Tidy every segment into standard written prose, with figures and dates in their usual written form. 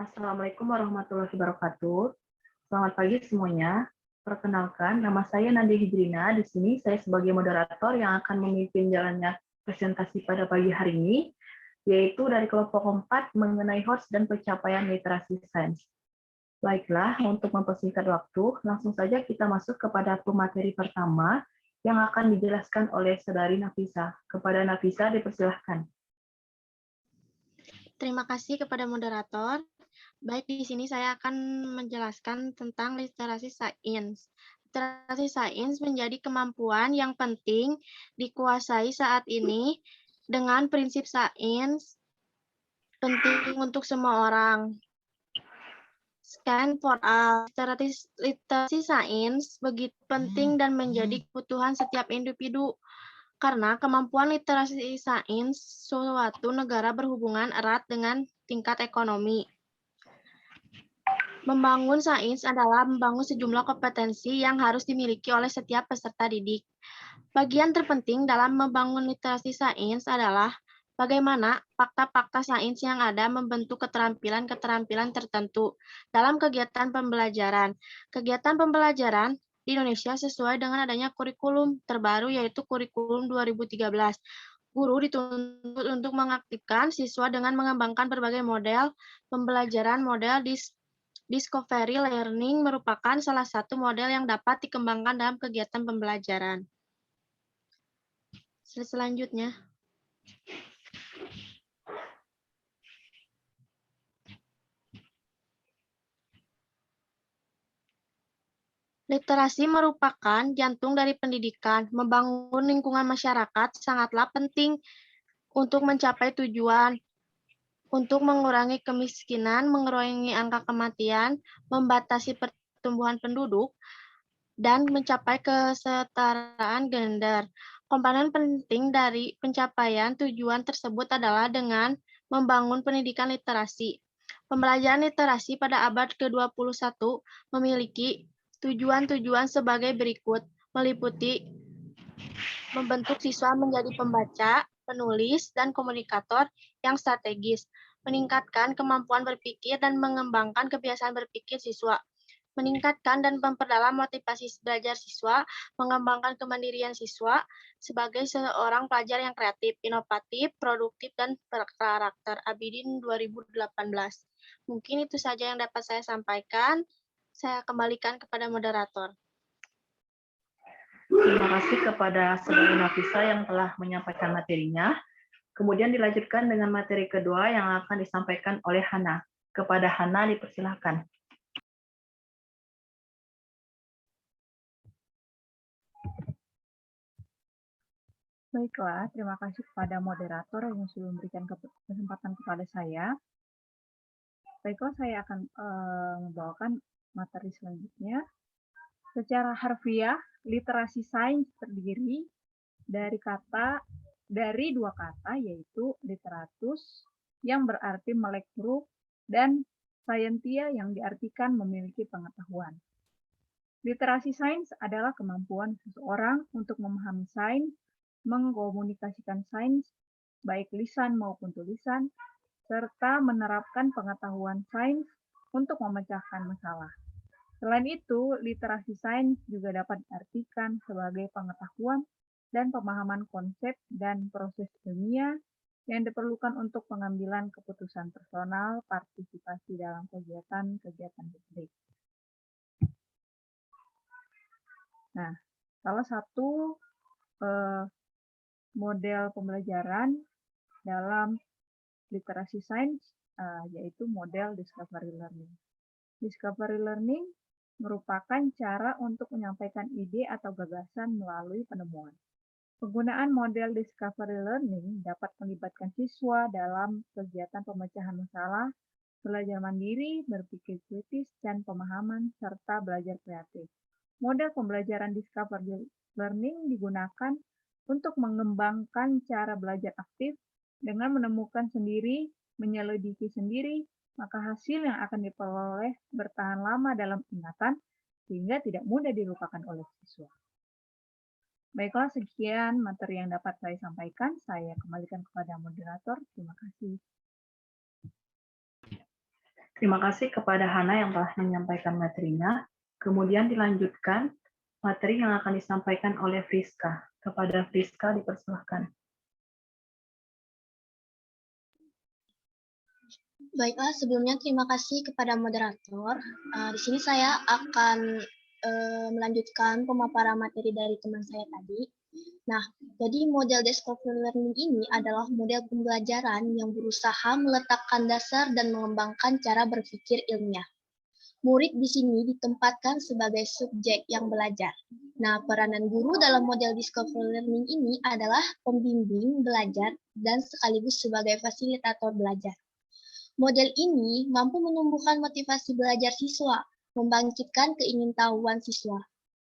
Assalamualaikum warahmatullahi wabarakatuh. Selamat pagi semuanya. Perkenalkan, nama saya Nadia Hijrina. Di sini saya sebagai moderator yang akan memimpin jalannya presentasi pada pagi hari ini, yaitu dari kelompok 4 mengenai host dan pencapaian literasi sains. Baiklah, untuk mempersingkat waktu, langsung saja kita masuk kepada pemateri pertama yang akan dijelaskan oleh Saudari Nafisa. Kepada Nafisa, dipersilahkan. Terima kasih kepada moderator. Baik, di sini saya akan menjelaskan tentang literasi sains. Literasi sains menjadi kemampuan yang penting dikuasai saat ini dengan prinsip sains penting untuk semua orang. Scan for all. Literasi sains begitu penting dan menjadi kebutuhan setiap individu. Karena kemampuan literasi sains suatu negara berhubungan erat dengan tingkat ekonomi. Membangun sains adalah membangun sejumlah kompetensi yang harus dimiliki oleh setiap peserta didik. Bagian terpenting dalam membangun literasi sains adalah bagaimana fakta-fakta sains yang ada membentuk keterampilan-keterampilan tertentu dalam kegiatan pembelajaran. Kegiatan pembelajaran di Indonesia sesuai dengan adanya kurikulum terbaru yaitu kurikulum 2013. Guru dituntut untuk mengaktifkan siswa dengan mengembangkan berbagai model pembelajaran. Model Discovery Learning merupakan salah satu model yang dapat dikembangkan dalam kegiatan pembelajaran. Selanjutnya. Literasi merupakan jantung dari pendidikan. Membangun lingkungan masyarakat sangatlah penting untuk mencapai tujuan, untuk mengurangi kemiskinan, mengurangi angka kematian, membatasi pertumbuhan penduduk, dan mencapai kesetaraan gender. Komponen penting dari pencapaian tujuan tersebut adalah dengan membangun pendidikan literasi. Pembelajaran literasi pada abad ke-21 memiliki tujuan-tujuan sebagai berikut, meliputi membentuk siswa menjadi pembaca, penulis, dan komunikator yang strategis, meningkatkan kemampuan berpikir dan mengembangkan kebiasaan berpikir siswa, meningkatkan dan memperdalam motivasi belajar siswa, mengembangkan kemandirian siswa sebagai seorang pelajar yang kreatif, inovatif, produktif, dan berkarakter. Abidin 2018. Mungkin itu saja yang dapat saya sampaikan. Saya kembalikan kepada moderator. Terima kasih kepada Saudari Nafisa yang telah menyampaikan materinya. Kemudian dilanjutkan dengan materi kedua yang akan disampaikan oleh Hana. Kepada Hana dipersilahkan. Baiklah, terima kasih kepada moderator yang sudah memberikan kesempatan kepada saya. Baiklah, saya akan membawakan materi selanjutnya. Secara harfiah, literasi sains terdiri dari dua kata, yaitu literatus yang berarti melek huruf dan scientia yang diartikan memiliki pengetahuan. Literasi sains adalah kemampuan seseorang untuk memahami sains, mengkomunikasikan sains, baik lisan maupun tulisan, serta menerapkan pengetahuan sains untuk memecahkan masalah. Selain itu, literasi sains juga dapat diartikan sebagai pengetahuan dan pemahaman konsep dan proses ilmiah yang diperlukan untuk pengambilan keputusan personal, partisipasi dalam kegiatan-kegiatan publik. Nah, salah satu model pembelajaran dalam literasi sains yaitu model discovery learning. Discovery learning merupakan cara untuk menyampaikan ide atau gagasan melalui penemuan. Penggunaan model discovery learning dapat melibatkan siswa dalam kegiatan pemecahan masalah, belajar mandiri, berpikir kritis, dan pemahaman, serta belajar kreatif. Model pembelajaran discovery learning digunakan untuk mengembangkan cara belajar aktif dengan menemukan sendiri, menyelidiki sendiri, maka hasil yang akan diperoleh bertahan lama dalam ingatan sehingga tidak mudah dilupakan oleh siswa. Baiklah, sekian materi yang dapat saya sampaikan. Saya kembalikan kepada moderator. Terima kasih. Terima kasih kepada Hana yang telah menyampaikan materinya. Kemudian dilanjutkan materi yang akan disampaikan oleh Friska. Kepada Friska dipersilahkan. Baiklah, sebelumnya terima kasih kepada moderator. Di sini saya akan melanjutkan pemaparan materi dari teman saya tadi. Nah, jadi model discovery learning ini adalah model pembelajaran yang berusaha meletakkan dasar dan mengembangkan cara berpikir ilmiah. Murid di sini ditempatkan sebagai subjek yang belajar. Nah, peranan guru dalam model discovery learning ini adalah pembimbing belajar dan sekaligus sebagai fasilitator belajar. Model ini mampu menumbuhkan motivasi belajar siswa, membangkitkan keingintahuan siswa.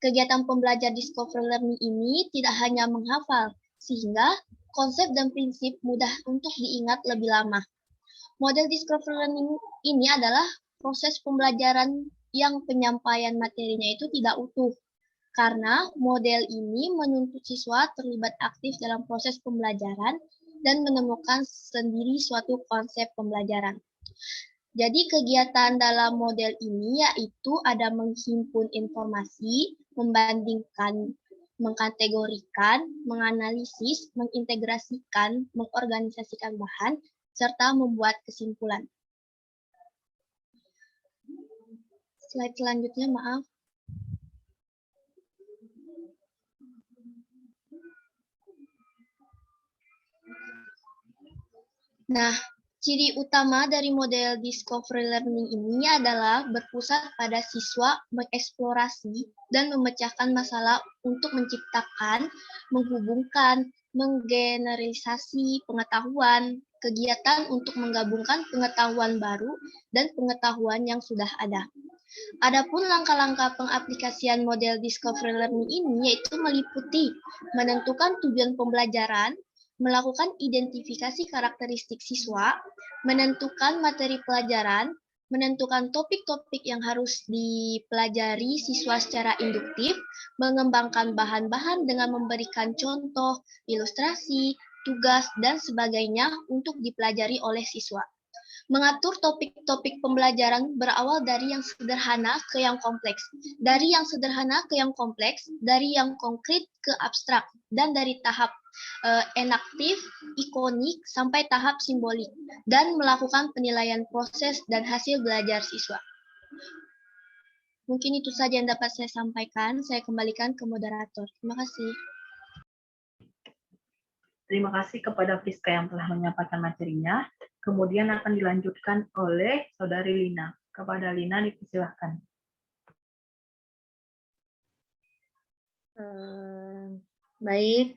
Kegiatan pembelajar discovery learning ini tidak hanya menghafal, sehingga konsep dan prinsip mudah untuk diingat lebih lama. Model discovery learning ini adalah proses pembelajaran yang penyampaian materinya itu tidak utuh, karena model ini menuntut siswa terlibat aktif dalam proses pembelajaran dan menemukan sendiri suatu konsep pembelajaran. Jadi kegiatan dalam model ini yaitu ada menghimpun informasi, membandingkan, mengkategorikan, menganalisis, mengintegrasikan, mengorganisasikan bahan, serta membuat kesimpulan. Slide selanjutnya, maaf. Nah, ciri utama dari model discovery learning ini adalah berpusat pada siswa mengeksplorasi dan memecahkan masalah untuk menciptakan, menghubungkan, menggeneralisasi pengetahuan, kegiatan untuk menggabungkan pengetahuan baru dan pengetahuan yang sudah ada. Adapun langkah-langkah pengaplikasian model discovery learning ini yaitu meliputi menentukan tujuan pembelajaran, melakukan identifikasi karakteristik siswa, menentukan materi pelajaran, menentukan topik-topik yang harus dipelajari siswa secara induktif, mengembangkan bahan-bahan dengan memberikan contoh, ilustrasi, tugas, dan sebagainya untuk dipelajari oleh siswa. Mengatur topik-topik pembelajaran berawal dari yang sederhana ke yang kompleks, dari yang sederhana ke yang kompleks, dari yang konkret ke abstrak, dan dari tahap enaktif, ikonik, sampai tahap simbolik, dan melakukan penilaian proses dan hasil belajar siswa. Mungkin itu saja yang dapat saya sampaikan. Saya kembalikan ke moderator. Terima kasih. Terima kasih kepada Friska yang telah menyampaikan materinya. Kemudian akan dilanjutkan oleh Saudari Lina. Kepada Lina dipersilahkan. Baik,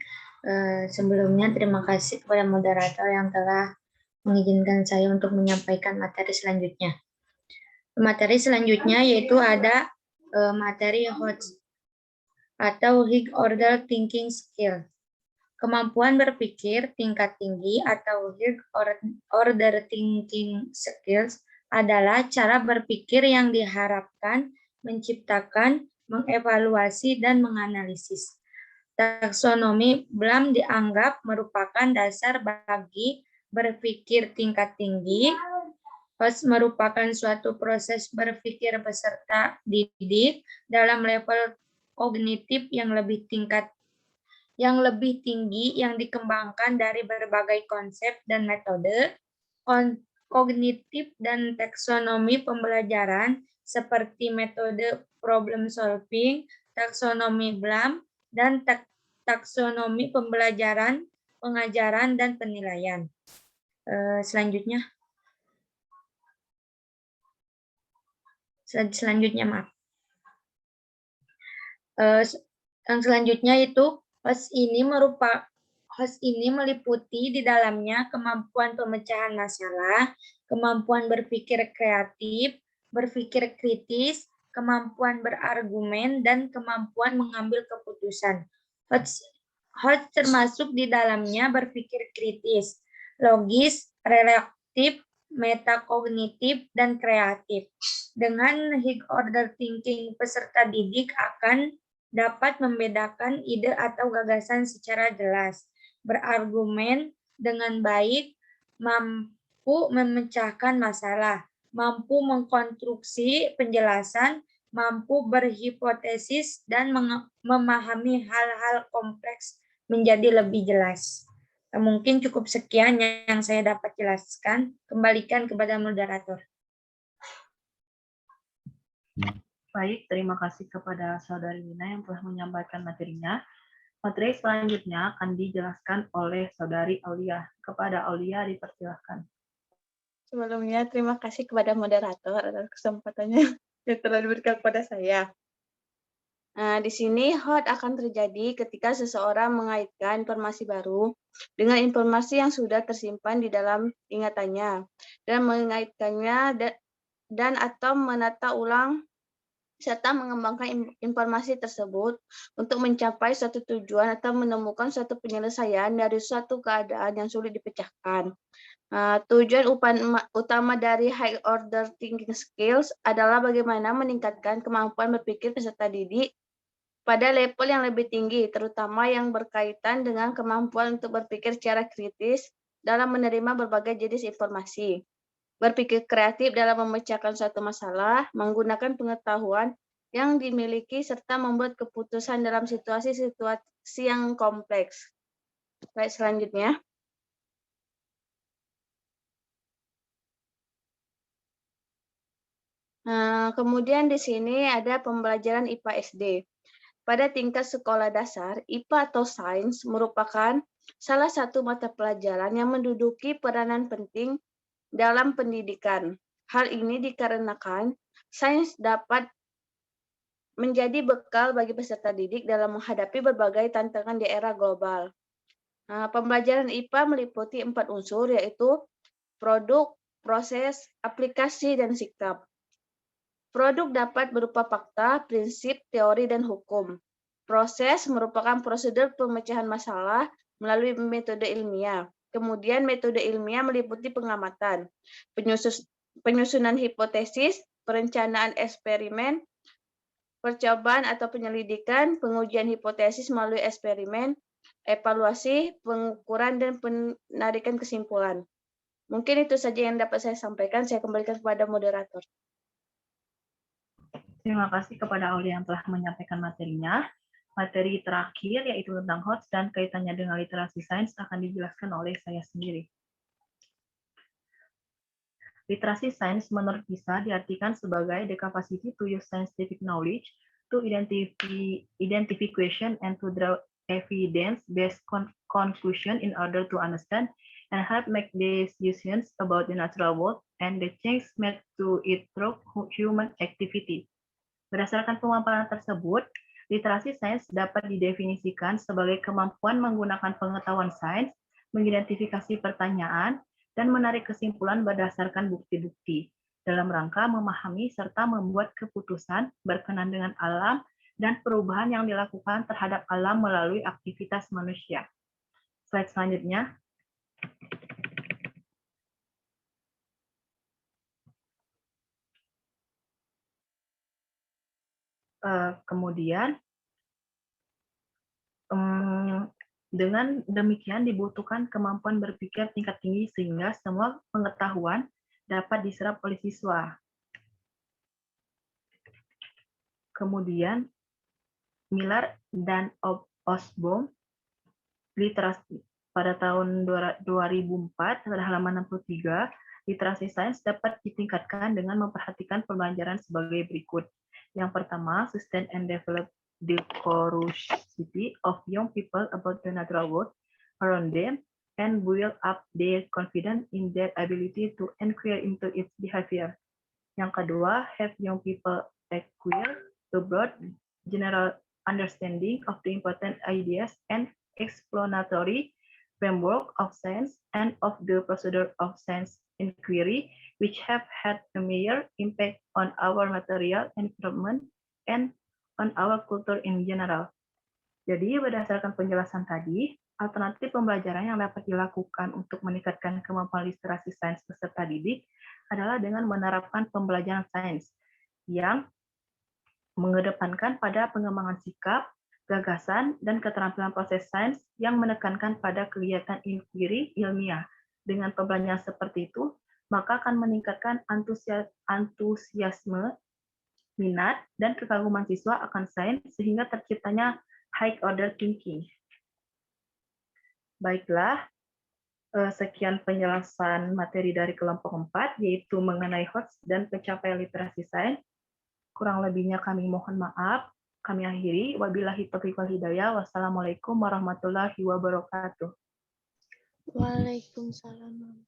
sebelumnya terima kasih kepada moderator yang telah mengizinkan saya untuk menyampaikan materi selanjutnya. Materi selanjutnya yaitu ada materi HOTS atau High Order Thinking Skill. Kemampuan berpikir tingkat tinggi atau High Order Thinking Skills adalah cara berpikir yang diharapkan menciptakan, mengevaluasi, dan menganalisis. Taksonomi Bloom dianggap merupakan dasar bagi berpikir tingkat tinggi. HOTS merupakan suatu proses berpikir peserta didik dalam level kognitif yang lebih tinggi yang dikembangkan dari berbagai konsep dan metode kognitif dan taksonomi pembelajaran seperti metode problem solving, taksonomi Bloom, dan taksonomi pembelajaran, pengajaran, dan penilaian. Selanjutnya, maaf. Yang selanjutnya itu HOTS ini meliputi di dalamnya kemampuan pemecahan masalah, kemampuan berpikir kreatif, berpikir kritis, kemampuan berargumen, dan kemampuan mengambil keputusan. HOTS termasuk di dalamnya berpikir kritis, logis, relatif, metakognitif, dan kreatif. Dengan High Order Thinking, peserta didik akan dapat membedakan ide atau gagasan secara jelas, berargumen dengan baik, mampu memecahkan masalah, mampu mengkonstruksi penjelasan, mampu berhipotesis, dan memahami hal-hal kompleks menjadi lebih jelas. Mungkin cukup sekian yang saya dapat jelaskan. Kembalikan kepada moderator. Baik, terima kasih kepada Saudari Lina yang telah menyampaikan materinya. Materi selanjutnya akan dijelaskan oleh Saudari Aulia. Kepada Aulia dipersilahkan. Sebelumnya, terima kasih kepada moderator atas kesempatannya yang telah diberikan kepada saya. Nah, di sini HOT akan terjadi ketika seseorang mengaitkan informasi baru dengan informasi yang sudah tersimpan di dalam ingatannya dan mengaitkannya dan atau menata ulang serta mengembangkan informasi tersebut untuk mencapai suatu tujuan atau menemukan suatu penyelesaian dari suatu keadaan yang sulit dipecahkan. Tujuan utama dari high order thinking skills adalah bagaimana meningkatkan kemampuan berpikir peserta didik pada level yang lebih tinggi, terutama yang berkaitan dengan kemampuan untuk berpikir secara kritis dalam menerima berbagai jenis informasi, berpikir kreatif dalam memecahkan suatu masalah, menggunakan pengetahuan yang dimiliki, serta membuat keputusan dalam situasi-situasi yang kompleks. Baik, selanjutnya. Kemudian di sini ada pembelajaran IPA SD. Pada tingkat sekolah dasar, IPA atau sains merupakan salah satu mata pelajaran yang menduduki peranan penting dalam pendidikan. Hal ini dikarenakan sains dapat menjadi bekal bagi peserta didik dalam menghadapi berbagai tantangan di era global. Pembelajaran IPA meliputi 4 unsur, yaitu produk, proses, aplikasi, dan sikap. Produk dapat berupa fakta, prinsip, teori, dan hukum. Proses merupakan prosedur pemecahan masalah melalui metode ilmiah. Kemudian metode ilmiah meliputi pengamatan, penyusunan hipotesis, perencanaan eksperimen, percobaan atau penyelidikan, pengujian hipotesis melalui eksperimen, evaluasi, pengukuran, dan penarikan kesimpulan. Mungkin itu saja yang dapat saya sampaikan. Saya kembalikan kepada moderator. Terima kasih kepada Aulia yang telah menyampaikan materinya. Materi terakhir yaitu tentang HOTS dan kaitannya dengan literasi sains akan dijelaskan oleh saya sendiri. Literasi sains menurut PISA diartikan sebagai the capacity to use scientific knowledge to identify question and to draw evidence-based conclusion in order to understand and help make decisions about the natural world and the change made to it through human activity. Berdasarkan pemaparan tersebut, literasi sains dapat didefinisikan sebagai kemampuan menggunakan pengetahuan sains, mengidentifikasi pertanyaan, dan menarik kesimpulan berdasarkan bukti-bukti, dalam rangka memahami serta membuat keputusan berkenan dengan alam dan perubahan yang dilakukan terhadap alam melalui aktivitas manusia. Slide selanjutnya. Kemudian, dengan demikian dibutuhkan kemampuan berpikir tingkat tinggi sehingga semua pengetahuan dapat diserap oleh siswa. Kemudian, Miller dan Osborne, literasi pada tahun 2004, pada halaman 63, literasi sains dapat ditingkatkan dengan memperhatikan pembelajaran sebagai berikut. Yang pertama, sustain and develop the curiosity of young people about the natural world around them and build up their confidence in their ability to inquire into its behavior. Yang kedua, have young people acquire a broad general understanding of the important ideas and explanatory framework of science and of the procedure of science inquiry, which have had a major impact on our material environment and on our culture in general. Jadi, berdasarkan penjelasan tadi, alternatif pembelajaran yang dapat dilakukan untuk meningkatkan kemampuan literasi sains peserta didik adalah dengan menerapkan pembelajaran sains yang mengedepankan pada pengembangan sikap, gagasan, dan keterampilan proses sains yang menekankan pada kegiatan inquiry ilmiah. Dengan pembelajaran seperti itu, maka akan meningkatkan antusiasme, minat, dan kekaguman siswa akan sains sehingga terciptanya high order thinking. Baiklah, sekian penjelasan materi dari kelompok 4, yaitu mengenai HOTS dan pencapaian literasi sains. Kurang lebihnya kami mohon maaf. Kami akhiri. Wabillahi taufiq wal hidayah. Wassalamualaikum warahmatullahi wabarakatuh. Waalaikumsalam.